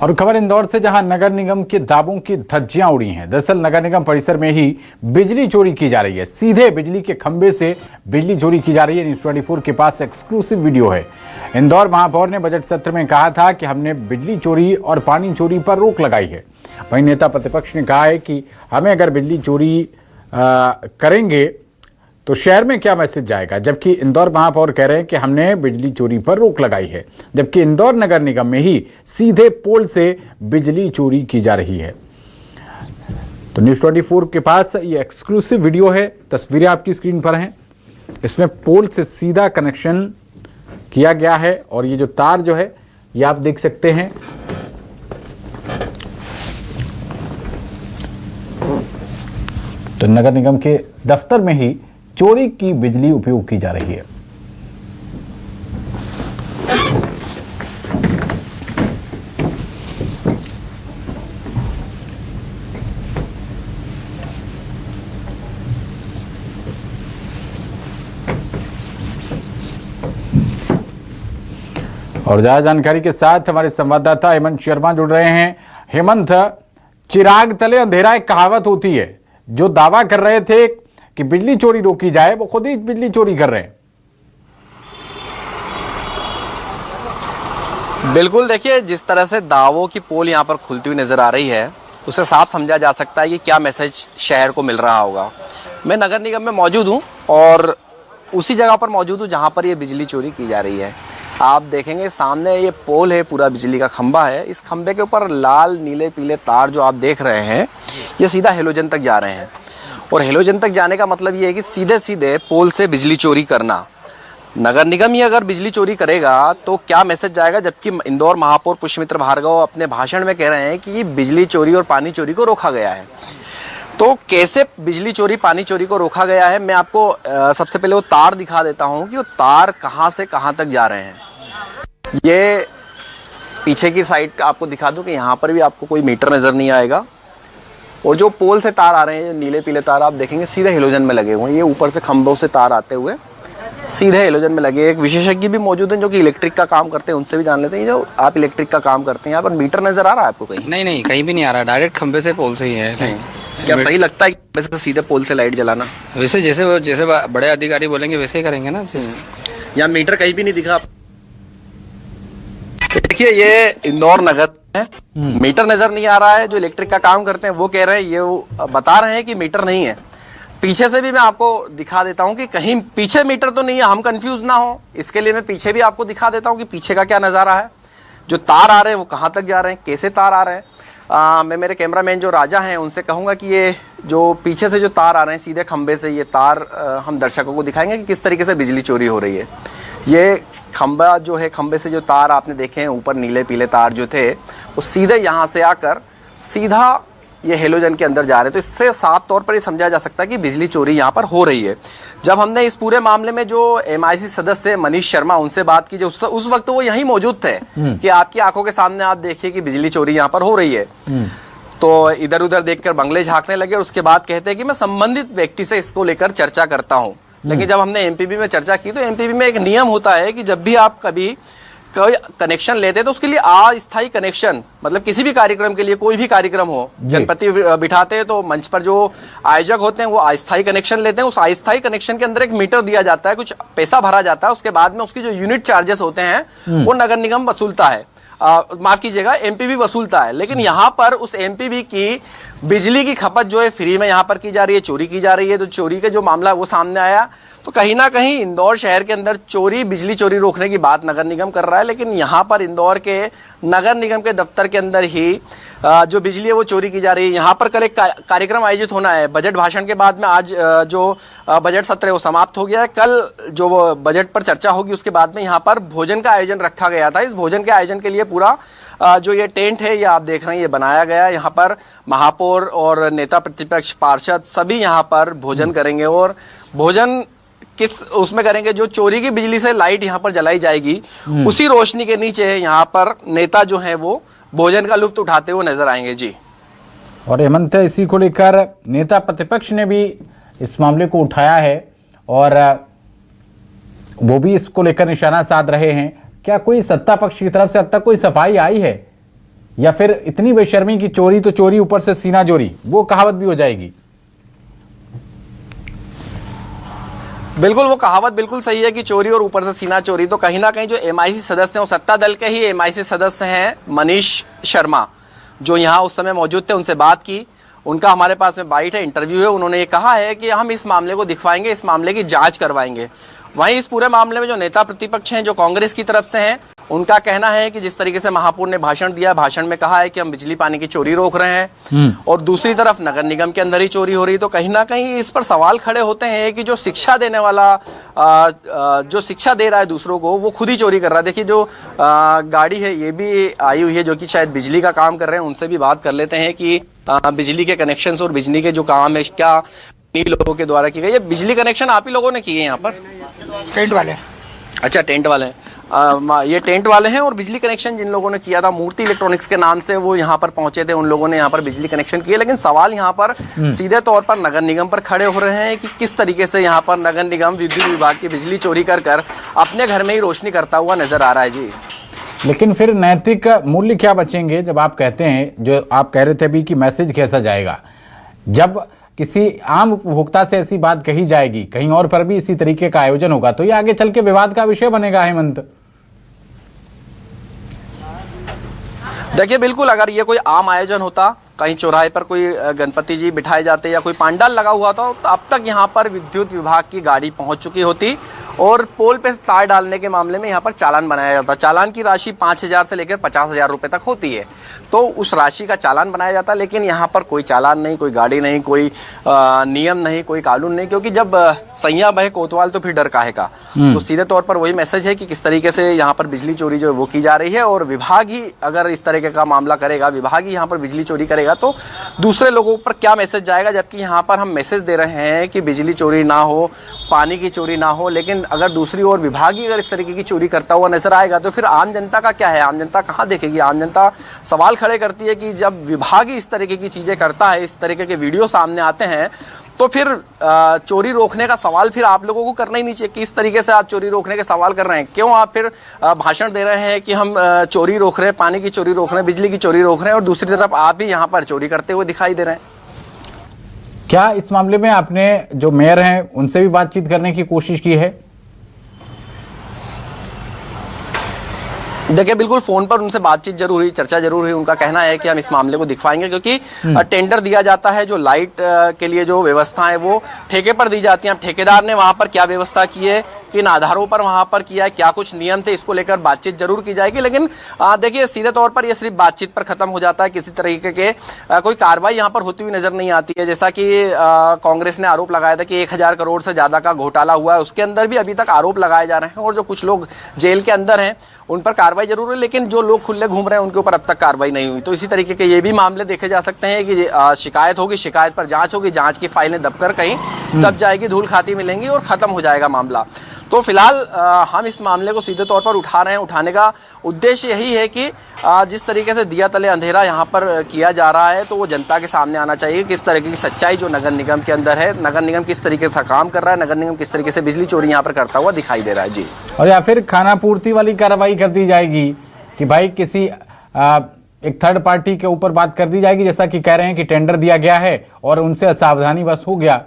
और खबर इंदौर से, जहां नगर निगम के दावों की धज्जियां उड़ी हैं। दरअसल नगर निगम परिसर में ही बिजली चोरी की जा रही है। सीधे बिजली के खंभे से बिजली चोरी की जा रही है। न्यूज़ 24 के पास एक्सक्लूसिव वीडियो है। इंदौर महापौर ने बजट सत्र में कहा था कि हमने बिजली चोरी और पानी चोरी पर रोक लगाई है। वहीं नेता प्रतिपक्ष ने कहा है कि हमें अगर बिजली चोरी करेंगे तो शहर में क्या मैसेज जाएगा, जबकि इंदौर महापौर कह रहे हैं कि हमने बिजली चोरी पर रोक लगाई है, जबकि इंदौर नगर निगम में ही सीधे पोल से बिजली चोरी की जा रही है। तो न्यूज़ 24 के पास ये एक्सक्लूसिव वीडियो है, तस्वीरें आपकी स्क्रीन पर हैं। इसमें पोल से सीधा कनेक्शन किया गया है और ये जो तार जो है ये आप देख सकते हैं। तो नगर निगम के दफ्तर में ही चोरी की बिजली उपयोग की जा रही है। और ज्यादा जानकारी के साथ हमारे संवाददाता हेमंत शर्मा जुड़ रहे हैं। हेमंत, चिराग तले अंधेरा एक कहावत होती है। जो दावा कर रहे थे कि बिजली चोरी रोकी जाए, वो खुद ही बिजली चोरी कर रहे हैं। बिल्कुल, देखिए जिस तरह से दावों की पोल यहाँ पर खुलती हुई नजर आ रही है, उससे साफ समझा जा सकता है कि क्या मैसेज शहर को मिल रहा होगा। मैं नगर निगम में मौजूद हूँ और उसी जगह पर मौजूद हूँ जहाँ पर ये बिजली चोरी की जा रही है। आप देखेंगे सामने ये पोल है, पूरा बिजली का खंभा है। इस खंभे के ऊपर लाल नीले पीले तार जो आप देख रहे हैं, ये सीधा हेलोजन तक जा रहे हैं। और हेलोजन तक जाने का मतलब ये है कि सीधे सीधे पोल से बिजली चोरी करना। नगर निगम ही अगर बिजली चोरी करेगा तो क्या मैसेज जाएगा, जबकि इंदौर महापौर पुष्पमित्र भार्गव अपने भाषण में कह रहे हैं कि बिजली चोरी और पानी चोरी को रोका गया है। तो कैसे बिजली चोरी पानी चोरी को रोका गया है, मैं आपको सबसे पहले वो तार दिखा देता हूँ कि वो तार कहाँ से कहाँ तक जा रहे हैं। ये पीछे की साइड आपको दिखा दूँ कि यहाँ पर भी आपको कोई मीटर नज़र नहीं आएगा। और जो पोल से तार आ रहे हैं, नीले पीले तार आप देखेंगे सीधे हेलोजन में लगे हुए हैं। ये ऊपर से खंभों से तार आते हुए सीधे हेलोजन में लगे। एक विशेषज्ञ भी मौजूद हैं जो कि इलेक्ट्रिक का काम करते हैं, उनसे भी जान लेते हैं। जो आप इलेक्ट्रिक का काम करते हैं, यहाँ पर मीटर नजर आ रहा है आपको कहीं? नहीं, कहीं भी नहीं आ रहा, डायरेक्ट खंबे से पोल से ही है। क्या सही लगता है वैसे सीधे पोल से लाइट जलाना? वैसे जैसे बड़े अधिकारी बोलेंगे वैसे ही करेंगे ना। यहाँ मीटर कहीं भी नहीं दिखा। देखिए ये इंदौर नगर है, मीटर नजर नहीं आ रहा है। जो इलेक्ट्रिक का काम करते हैं वो कह रहे हैं, ये वो बता रहे हैं कि मीटर नहीं है। पीछे से भी मैं आपको दिखा देता हूं कि कहीं पीछे मीटर तो नहीं है, हम कंफ्यूज ना हो इसके लिए मैं पीछे भी आपको दिखा देता हूं कि पीछे का क्या नज़ारा है। जो तार आ रहे हैं वो कहाँ तक जा रहे हैं, कैसे तार आ रहे हैं। मैं मेरे कैमरामैन जो राजा हैं उनसे कहूँगा कि ये जो पीछे से जो तार आ रहे हैं सीधे खंबे से, ये तार हम दर्शकों को दिखाएंगे कि किस तरीके से बिजली चोरी हो रही है। ये खंबा जो है, खंबे से जो तार आपने देखे हैं ऊपर नीले पीले तार जो थे, वो सीधे यहाँ से आकर सीधा ये हेलोजन के अंदर जा रहे हैं। तो इससे साफ तौर पर ये समझा जा सकता है कि बिजली चोरी यहाँ पर हो रही है। जब हमने इस पूरे मामले में जो MIC सदस्य मनीष शर्मा, उनसे बात की, जो उस वक्त वो यहीं मौजूद थे कि आपकी आंखों के सामने आप देखिए कि बिजली चोरी यहाँ पर हो रही है। तो इधर उधर देखकर बंगले झांकने लगे और उसके बाद कहते हैं कि मैं संबंधित व्यक्ति से इसको लेकर चर्चा करता हूँ। लेकिन जब हमने MPB में चर्चा की तो MPB में एक नियम होता है कि जब भी आप कभी कोई कनेक्शन लेते हैं तो उसके लिए अस्थायी कनेक्शन, मतलब किसी भी कार्यक्रम के लिए, कोई भी कार्यक्रम हो, गणपति बिठाते हैं तो मंच पर जो आयोजक होते हैं वो अस्थायी कनेक्शन लेते हैं। उस अस्थायी कनेक्शन के अंदर एक मीटर दिया जाता है, कुछ पैसा भरा जाता है। उसके बाद में उसकी जो यूनिट चार्जेस होते हैं वो नगर निगम वसूलता है, माफ कीजिएगा MPB वसूलता है। लेकिन यहाँ पर उस MPB की बिजली की खपत जो है फ्री में यहाँ पर की जा रही है, चोरी की जा रही है। तो चोरी का जो मामला है वो सामने आया, तो कहीं ना कहीं इंदौर शहर के अंदर चोरी, बिजली चोरी रोकने की बात नगर निगम कर रहा है। लेकिन यहाँ पर इंदौर के नगर निगम के दफ्तर के अंदर ही जो बिजली है वो चोरी की जा रही है। यहाँ पर कल एक कार्यक्रम आयोजित होना है बजट भाषण के बाद में। आज जो बजट सत्र है वो समाप्त हो गया है। कल जो बजट पर चर्चा होगी उसके बाद में यहाँ पर भोजन का आयोजन रखा गया था। इस भोजन के आयोजन के लिए पूरा जो ये टेंट है, ये आप देख रहे हैं, ये बनाया गया है। यहाँ पर महापौर और नेता प्रतिपक्ष, पार्षद सभी यहाँ पर भोजन करेंगे। और भोजन किस उसमें करेंगे, जो चोरी की बिजली से लाइट यहाँ पर जलाई जाएगी उसी रोशनी के नीचे यहाँ पर नेता जो हैं वो भोजन का लुत्फ उठाते हुए नजर आएंगे। जी। और हेमंत, इसी को लेकर नेता प्रतिपक्ष ने भी इस मामले को उठाया है और वो भी इसको लेकर निशाना साध रहे हैं। क्या कोई सत्ता पक्ष की तरफ से अब तक कोई सफाई आई है? या फिर इतनी बेशर्मी की चोरी तो चोरी ऊपर से सीना चोरी, वो कहावत भी हो जाएगी? बिल्कुल, वो कहावत बिल्कुल सही है कि चोरी और ऊपर से सीना चोरी। तो कहीं ना कहीं जो एमआईसी सदस्य हैं, वो सत्ता दल के ही एमआईसी सदस्य हैं, मनीष शर्मा, जो यहाँ उस समय मौजूद थे, उनसे बात की। उनका हमारे पास में बाइट है, इंटरव्यू है। उन्होंने ये कहा है कि हम इस मामले को दिखवाएंगे, इस मामले की जांच करवाएंगे। वहीं इस पूरे मामले में जो नेता प्रतिपक्ष हैं, जो कांग्रेस की तरफ से हैं, उनका कहना है कि जिस तरीके से महापौर ने भाषण दिया, भाषण में कहा है कि हम बिजली पानी की चोरी रोक रहे हैं, और दूसरी तरफ नगर निगम के अंदर ही चोरी हो रही। तो कहीं ना कहीं इस पर सवाल खड़े होते हैं कि जो शिक्षा देने वाला, जो शिक्षा दे रहा है दूसरों को, वो खुद ही चोरी कर रहा है। देखिए, जो गाड़ी है ये भी आई हुई है, जो कि शायद बिजली का काम कर रहे हैं। उनसे भी बात कर लेते हैं कि बिजली के कनेक्शंस और बिजली के जो काम है, क्या इन्हीं लोगों के द्वारा की गई। ये बिजली कनेक्शन आप ही लोगों ने किए हैं यहाँ पर? टेंट वाले। अच्छा, टेंट वाले हैं। ये टेंट वाले हैं। और बिजली कनेक्शन जिन लोगों ने किया था, मूर्ति इलेक्ट्रॉनिक्स के नाम से, वो यहाँ पर पहुंचे थे, उन लोगों ने यहाँ पर बिजली कनेक्शन किए। लेकिन सवाल यहाँ पर सीधे तौर पर नगर निगम पर खड़े हो रहे हैं कि किस तरीके से यहाँ पर नगर निगम विद्युत विभाग की बिजली चोरी कर अपने घर में ही रोशनी करता हुआ नजर आ रहा है जी। लेकिन फिर नैतिक मूल्य क्या बचेंगे जब आप कहते हैं, जो आप कह रहे थे अभी, कि मैसेज कैसा जाएगा? जब किसी आम उपभोक्ता से ऐसी बात कही जाएगी, कहीं और पर भी इसी तरीके का आयोजन होगा, तो ये आगे चल के विवाद का विषय बनेगा। हेमंत, देखिए, बिल्कुल, अगर ये कोई आम आयोजन होता, कहीं चौराहे पर कोई गणपति जी बिठाए जाते या कोई पंडाल लगा हुआ था, तो अब तक यहाँ पर विद्युत विभाग की गाड़ी पहुँच चुकी होती और पोल पे तार डालने के मामले में यहाँ पर चालान बनाया जाता। चालान की राशि 5,000 से लेकर 50,000 रुपये तक होती है, तो उस राशि का चालान बनाया जाता। लेकिन यहाँ पर कोई चालान नहीं, कोई गाड़ी नहीं, कोई नियम नहीं, कोई कानून नहीं, क्योंकि जब सैया बहे कोतवाल तो फिर डर काहे का। तो सीधे तौर पर वही मैसेज है कि किस तरीके से यहाँ पर बिजली चोरी जो है वो की जा रही है। और विभाग ही अगर इस तरीके का मामला करेगा, विभाग ही यहाँ पर बिजली चोरी करेगा, तो दूसरे लोगों पर क्या मैसेज जाएगा? जबकि यहाँ पर हम मैसेज दे रहे हैं कि बिजली चोरी ना हो, पानी की चोरी ना हो, लेकिन अगर दूसरी ओर विभाग ही अगर इस तरीके की चोरी करता हुआ नजर आएगा, तो फिर आम जनता का क्या है? आम जनता कहाँ देखेगी? आम जनता सवाल खड़े करती है कि जब विभाग ही इस तरीके की चीजें करता है, इस तरीके के वीडियो सामने आते हैं, तो फिर चोरी रोकने का सवाल फिर आप लोगों को करना ही नहीं चाहिए कि इस तरीके से आप चोरी रोकने के सवाल कर रहे हैं। क्यों आप फिर भाषण दे रहे हैं कि हम चोरी रोक रहे हैं, पानी की चोरी रोक रहे हैं, बिजली की चोरी रोक रहे हैं, और दूसरी तरफ आप ही यहाँ पर चोरी करते हुए दिखाई दे रहे हैं? क्या इस मामले में आपने जो मेयर हैं उनसे भी बातचीत करने की कोशिश की है? देखिए, बिल्कुल फोन पर उनसे बातचीत जरूर हुई, चर्चा जरूर हुई। उनका कहना है कि हम इस मामले को दिखवाएंगे, क्योंकि टेंडर दिया जाता है, जो लाइट के लिए जो व्यवस्था है वो ठेके पर दी जाती है। अब ठेकेदार ने वहां पर क्या व्यवस्था की है, किन आधारों पर वहां पर किया है, क्या कुछ नियम थे, इसको लेकर बातचीत जरूर की जाएगी। लेकिन देखिए, सीधे तौर पर यह सिर्फ बातचीत पर खत्म हो जाता है, किसी तरीके के कोई कार्रवाई यहाँ पर होती हुई नजर नहीं आती है। जैसा कि कांग्रेस ने आरोप लगाया था कि 1,000 करोड़ से ज्यादा का घोटाला हुआ है, उसके अंदर भी अभी तक आरोप लगाए जा रहे हैं, और जो कुछ लोग जेल के अंदर हैं उन पर कार्रवाई जरूर है, लेकिन जो लोग खुले घूम रहे हैं उनके ऊपर अब तक कार्रवाई नहीं हुई। तो इसी तरीके के ये भी मामले देखे जा सकते हैं कि शिकायत होगी, शिकायत पर जांच होगी, जांच की फाइलें दबकर कहीं दब जाएगी, धूल खाती मिलेंगी और खत्म हो जाएगा मामला। तो फिलहाल हम इस मामले को सीधे तौर पर उठा रहे हैं। उठाने का उद्देश्य यही है कि जिस तरीके से दिया तले अंधेरा यहाँ पर किया जा रहा है, तो वो जनता के सामने आना चाहिए। किस तरीके की सच्चाई जो नगर निगम के अंदर है, नगर निगम किस तरीके से काम कर रहा है, नगर निगम किस तरीके से बिजली चोरी यहाँ पर करता हुआ दिखाई दे रहा है जी। और या फिर खाना पूर्ति वाली कार्रवाई कर दी जाएगी कि भाई किसी एक थर्ड पार्टी के ऊपर बात कर दी जाएगी, जैसा कि कह रहे हैं कि टेंडर दिया गया है और उनसे असावधानी बस हो गया।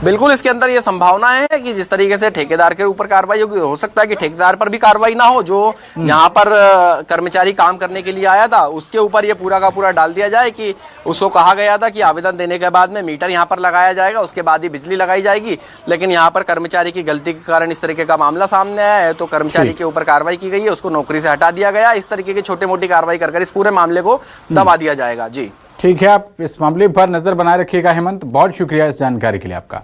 बिल्कुल, इसके अंदर ये संभावना है कि जिस तरीके से ठेकेदार के ऊपर कार्रवाई होगी, हो सकता है कि ठेकेदार पर भी कार्रवाई ना हो, जो यहाँ पर कर्मचारी काम करने के लिए आया था, उसके ऊपर ये पूरा का पूरा डाल दिया जाए कि उसको कहा गया था कि आवेदन देने के बाद में मीटर यहाँ पर लगाया जाएगा, उसके बाद ही बिजली लगाई जाएगी। लेकिन यहाँ पर कर्मचारी की गलती के कारण इस तरीके का मामला सामने आया है, तो कर्मचारी के ऊपर कार्रवाई की गई है, उसको नौकरी से हटा दिया गया। इस तरीके की छोटी मोटी कार्रवाई कर इस पूरे मामले को दबा दिया जाएगा जी। ठीक है, आप इस मामले पर नजर बनाए रखिएगा। हेमंत, बहुत शुक्रिया इस जानकारी के लिए आपका।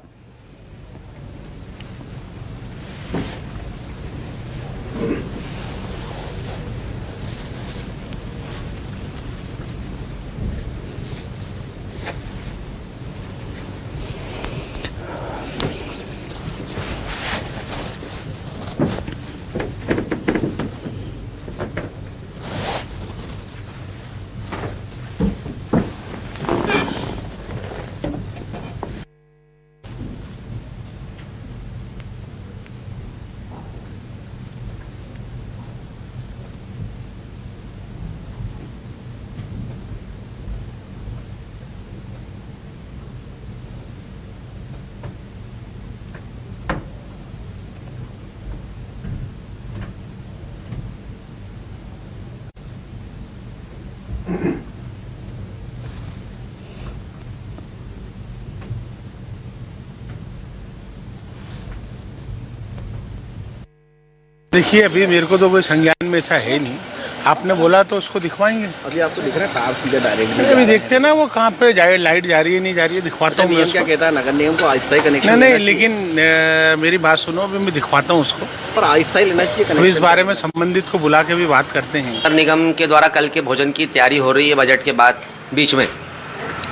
देखिए अभी मेरे को तो कोई संज्ञान में ऐसा है नहीं, आपने बोला तो उसको दिखवाएंगे। अभी आपको दिख रहा है तार सीधे डायरेक्ट अभी देखते हैं ना वो कहाँ पे जाए, लाइट जा रही है नहीं जा रही है, दिखवाता हूँ मैं नियम क्या उसको। कहता है, नगर निगम को अस्थायी कनेक्शन नहीं लेना नहीं, चाहिए। लेकिन मेरी बात सुनो, अभी मैं दिखवाता हूँ उसको। पर अस्थायी लेना चाहिए अभी इस बारे में संबंधित को बुला के भी बात करते हैं। नगर निगम के द्वारा कल के भोजन की तैयारी हो रही है बजट के बाद बीच में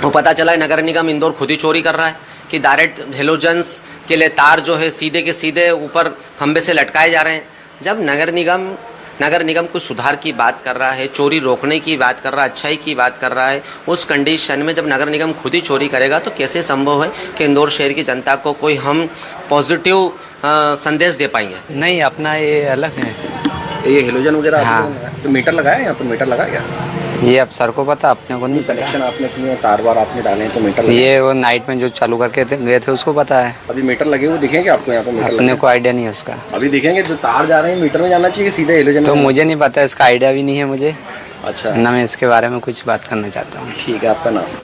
वो पता चला है नगर निगम इंदौर खुद ही चोरी कर रहा है कि डायरेक्ट हेलोजन्स के लिए तार जो है सीधे के सीधे ऊपर खंबे से लटकाए जा रहे हैं। जब नगर निगम कुछ सुधार की बात कर रहा है, चोरी रोकने की बात कर रहा है, अच्छाई की बात कर रहा है, उस कंडीशन में जब नगर निगम खुद ही चोरी करेगा तो कैसे संभव है कि इंदौर शहर की जनता को कोई हम पॉजिटिव संदेश दे पाएंगे। नहीं, अपना ये अलग है। ये हेलोजन वगैरह हाँ। तो मीटर लगाया यहाँ पर, मीटर लगा क्या ये अब सर को पता, अपने को नहीं पता। कनेक्शन आपने किए, तार वार आपने डाले हैं तो मीटर लगा। ये वो नाइट में जो चालू करके गए थे उसको पता है, अभी मीटर लगे हुए दिखेंगे आपको यहाँ पर? मीटर अपने को आइडिया नहीं है उसका। अभी दिखेंगे जो तार जा रहे हैं मीटर में जाना चाहिए सीधे हेलोजन तो में? मुझे नहीं पता, इसका आइडिया भी नहीं है मुझे, अच्छा ना मैं इसके बारे में कुछ बात करना चाहता हूँ। ठीक है, आपका नाम?